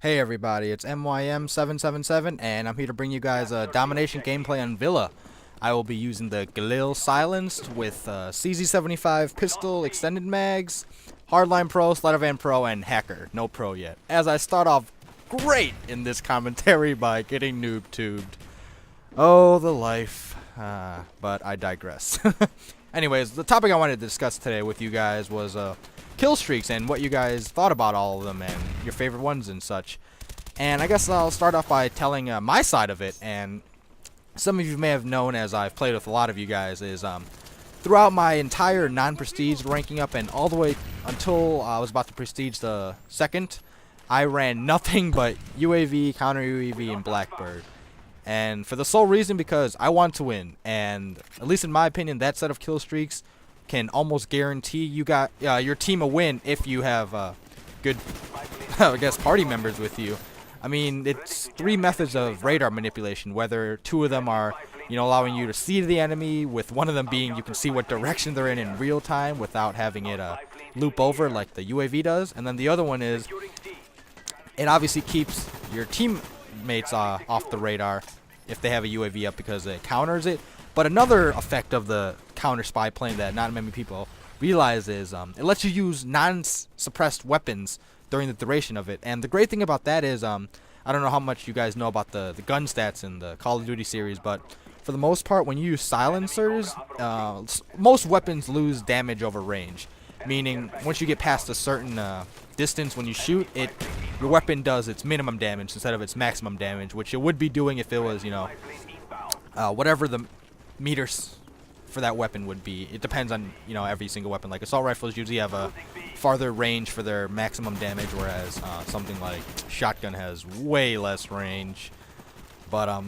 Hey everybody, it's MYM777 and I'm here to bring you guys a Domination gameplay on Villa. I will be using the Galil Silenced with CZ75 pistol, extended mags, Hardline Pro, Sleight of Hand Pro, and Hacker. No Pro yet. As I start off great in this commentary by getting noob tubed. Oh, the life. But I digress. Anyways, the topic I wanted to discuss today with you guys was kill streaks and what you guys thought about all of them and your favorite ones and such. And I guess I'll start off by telling my side of it. And some of you may have known, as I've played with a lot of you guys, is throughout my entire non-prestige ranking up and all the way until I was about to prestige the second, I ran nothing but UAV, counter UAV, and Blackbird. And for the sole reason because I want to win, and at least in my opinion, that set of kill streaks can almost guarantee you got your team a win if you have good, I guess, party members with you. I mean, it's three methods of radar manipulation, whether two of them are, allowing you to see the enemy, with one of them being you can see what direction they're in real time without having it loop over like the UAV does, and then the other one is it obviously keeps your teammates off the radar if they have a UAV up because it counters it. But another effect of the counter spy plane that not many people realize is it lets you use non-suppressed weapons during the duration of it. And the great thing about that is I don't know how much you guys know about the gun stats in the Call of Duty series, but for the most part, when you use silencers, most weapons lose damage over range. Meaning, once you get past a certain distance when you shoot, your weapon does its minimum damage instead of its maximum damage, which it would be doing if it was, whatever the meters for that weapon would be. It depends on, every single weapon. Like assault rifles usually have a farther range for their maximum damage, whereas something like shotgun has way less range. But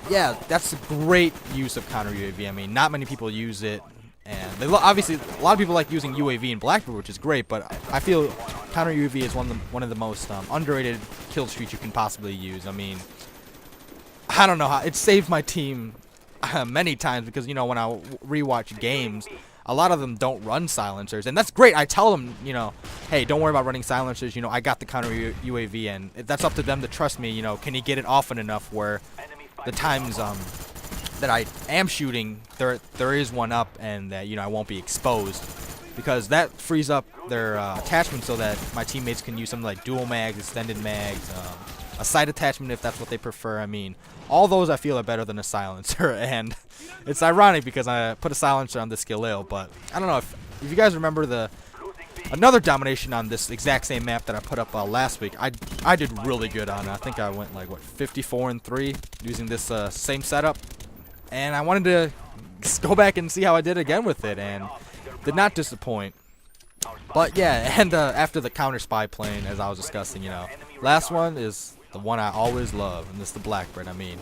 yeah, that's a great use of counter UAV. I mean, not many people use it. And obviously, a lot of people like using UAV in Blackbird, which is great, but I feel counter UAV is one of the most underrated kill streaks you can possibly use. I mean, I don't know how it saved my team many times because when I rewatch games, a lot of them don't run silencers, and that's great. I tell them, hey, don't worry about running silencers. I got the counter UAV, and that's up to them to trust me. Can you get it often enough where the times that I am shooting, there is one up, and that I won't be exposed, because that frees up their attachment so that my teammates can use something like dual mags, extended mags, a sight attachment if that's what they prefer. I mean, all those I feel are better than a silencer, and it's ironic because I put a silencer on this Galil, but I don't know if you guys remember another domination on this exact same map that I put up last week. I did really good on it. I think I went like 54-3 using this same setup. And I wanted to go back and see how I did again with it, and did not disappoint. But yeah, and after the counter spy plane, as I was discussing, last one is the one I always love, and this is the Blackbird. I mean,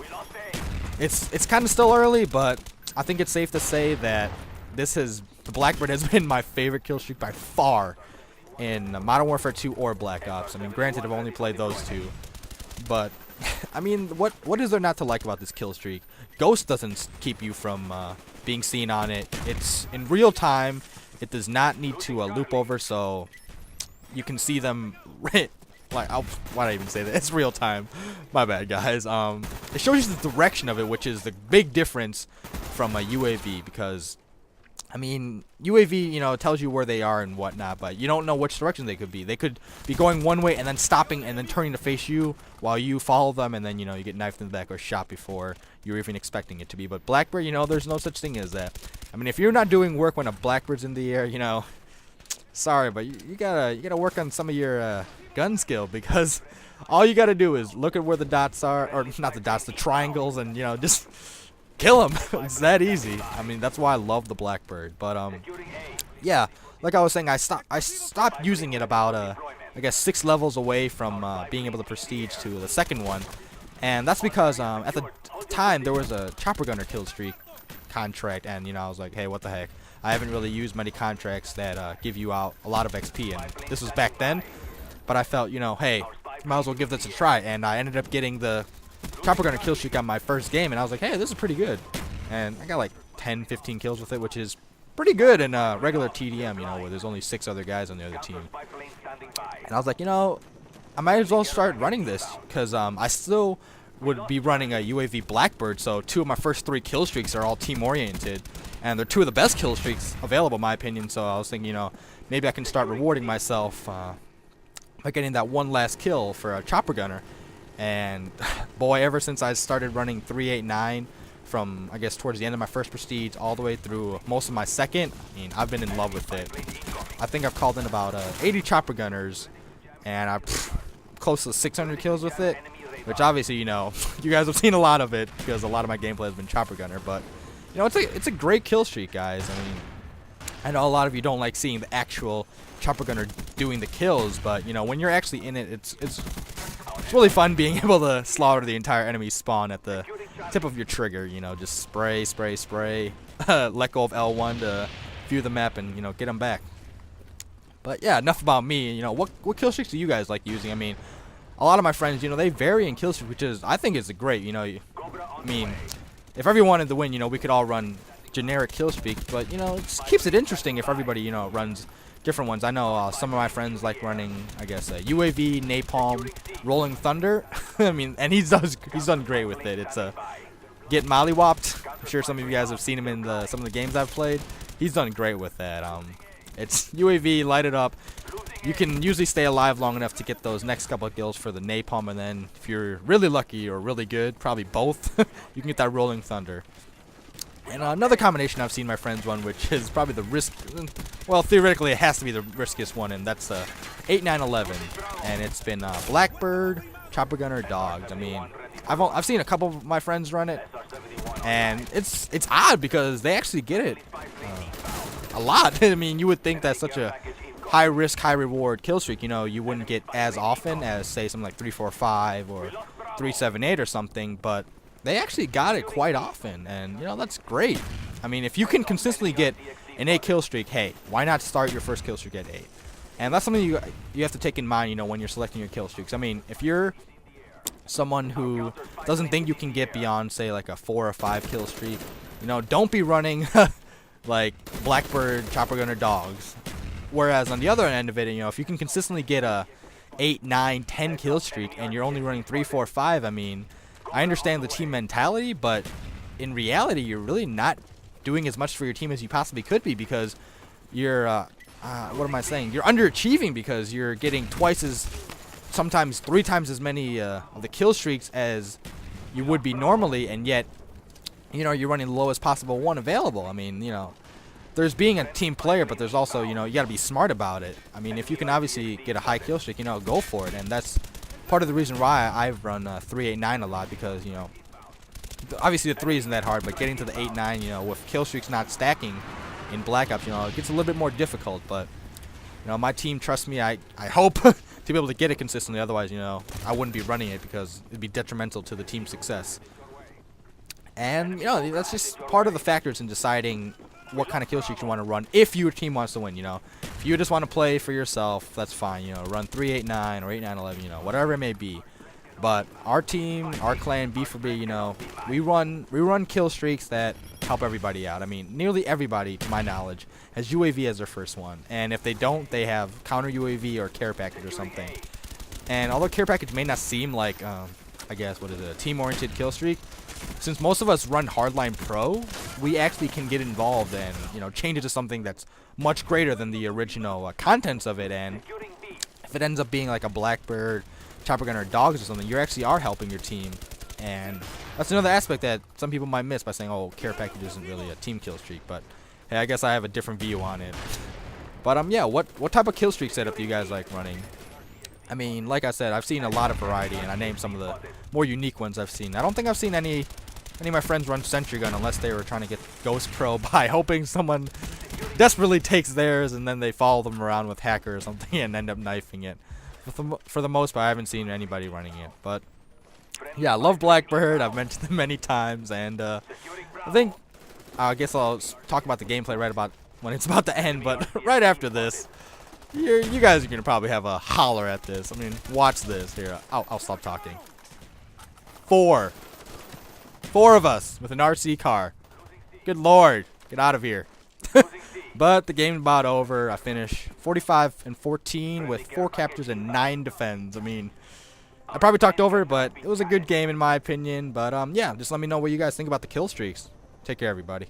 it's kind of still early, but I think it's safe to say that the Blackbird has been my favorite kill streak by far in Modern Warfare 2 or Black Ops. I mean, granted, I've only played those two, but I mean, what is there not to like about this kill streak? Ghost doesn't keep you from being seen on it. It's in real time. It does not need to loop over, so you can see them. Why did I even say that? It's real time. My bad, guys. It shows you the direction of it, which is the big difference from a UAV, because I mean, UAV, tells you where they are and whatnot, but you don't know which direction they could be. They could be going one way and then stopping and then turning to face you while you follow them, and then, you get knifed in the back or shot before you're even expecting it to be. But Blackbird, there's no such thing as that. I mean, if you're not doing work when a Blackbird's in the air, sorry, but you gotta work on some of your gun skill, because all you gotta do is look at where the dots are, or not the dots, the triangles, and, just kill him. It's that easy. I mean, that's why I love the Blackbird. But yeah, like I was saying, I stopped using it about I guess 6 levels away from being able to prestige to the second one, and that's because at the time there was a chopper gunner kill streak contract, and I was like, hey, what the heck? I haven't really used many contracts that give you out a lot of XP, and this was back then. But I felt, hey, might as well give this a try, and I ended up getting the chopper gunner kill streak on my first game, and I was like, hey, this is pretty good. And I got like 10-15 kills with it, which is pretty good in regular TDM, where there's only 6 other guys on the other team. And I was like, I might as well start running this because I still would be running a UAV Blackbird. So 2 of my first 3 kill streaks are all team oriented, and they're 2 of the best kill streaks available in my opinion. So I was thinking, you know, maybe I can start rewarding myself by getting that one last kill for a chopper gunner. And boy, ever since I started running 389 from, I guess, towards the end of my first prestige all the way through most of my second, I mean, I've been in love with it. I think I've called in about 80 chopper gunners, and I'm close to 600 kills with it, which obviously, you know, you guys have seen a lot of it because a lot of my gameplay has been chopper gunner. But you know, it's a great kill streak, guys. I mean, I know a lot of you don't like seeing the actual chopper gunner doing the kills, but you know, when you're actually in it, it's really fun being able to slaughter the entire enemy spawn at the tip of your trigger. You know, just spray, spray, spray, let go of L1 to view the map and, you know, get them back. But yeah, enough about me. You know, what kill streaks do you guys like using? I mean, a lot of my friends, you know, they vary in kill streaks, which is, I think, is great. You know, I mean, if everyone wanted to win, you know, we could all run generic kill streaks, but you know, it keeps it interesting if everybody, you know, runs different ones. I know some of my friends like running, I guess, UAV, Napalm, Rolling Thunder. I mean, and he's done great with it. It's get mollywopped. I'm sure some of you guys have seen him in some of the games I've played. He's done great with that. It's UAV, light it up. You can usually stay alive long enough to get those next couple of kills for the Napalm, and then if you're really lucky or really good, probably both, you can get that Rolling Thunder. And another combination I've seen my friends run, which is probably the well, theoretically it has to be the riskiest one, and that's 8-9-11. And it's been Blackbird, Chopper Gunner, Dogs. I mean, I've seen a couple of my friends run it, and it's odd because they actually get it a lot. I mean, you would think that's such a high risk, high reward kill streak, you know, you wouldn't get as often as, say, something like 345 or 378 or something, but they actually got it quite often, and you know, that's great. I mean, if you can consistently get an 8 kill streak, hey, why not start your first kill streak at 8? And that's something you have to take in mind, you know, when you're selecting your kill streaks. I mean, if you're someone who doesn't think you can get beyond, say, like a 4 or 5 kill streak, you know, don't be running like Blackbird, Chopper Gunner, Dogs. Whereas on the other end of it, you know, if you can consistently get a 8, 9, 10 kill streak and you're only running 3, 4, 5, I mean, I understand the team mentality, but in reality, you're really not doing as much for your team as you possibly could be, because you're, what am I saying? You're underachieving because you're getting twice as, sometimes 3 times as many of the kill streaks as you would be normally, and yet, you know, you're running the lowest possible one available. I mean, you know, there's being a team player, but there's also, you know, you got to be smart about it. I mean, if you can obviously get a high kill streak, you know, go for it. And that's part of the reason why I've run 389 a lot, because, you know, obviously the 3 isn't that hard, but getting to the 8-9, you know, with kill streaks not stacking in Black Ops, you know, it gets a little bit more difficult. But, you know, my team trusts me. I hope to be able to get it consistently. Otherwise, you know, I wouldn't be running it because it'd be detrimental to the team's success. And, you know, that's just part of the factors in deciding what kind of kill streaks you want to run if your team wants to win. You know, if you just want to play for yourself, that's fine. You know, run 389 or 8-9-11, you know, whatever it may be. But our team, our clan, B4B, you know, we run kill streaks that help everybody out. I mean, nearly everybody, to my knowledge, has UAV as their first one, and if they don't, they have counter UAV or care package or something. And although care package may not seem like, I guess, what is it, a team-oriented kill streak, since most of us run Hardline Pro, we actually can get involved and, you know, change it to something that's much greater than the original contents of it. And if it ends up being like a Blackbird, Chopper Gunner, Dogs or something, you actually are helping your team. And that's another aspect that some people might miss by saying, oh, care package isn't really a team kill streak. But hey, I guess I have a different view on it. But yeah, what type of kill streak setup do you guys like running? I mean, like I said, I've seen a lot of variety, and I named some of the more unique ones I've seen. I don't think I've seen any of my friends run Sentry Gun unless they were trying to get Ghost Pro by hoping someone desperately takes theirs and then they follow them around with Hacker or something and end up knifing it. For the most part, I haven't seen anybody running it. But yeah, I love Blackbird. I've mentioned them many times, and I guess I'll talk about the gameplay right about when it's about to end. But right after this, you guys are gonna probably have a holler at this. I mean, watch this here. I'll stop talking. 4 of us with an RC car. Good lord, get out of here. But the game's about over. I finished 45 and 14 with 4 captures and 9 defends. I mean, I probably talked over it, but it was a good game in my opinion. But yeah, just let me know what you guys think about the kill streaks. Take care, everybody.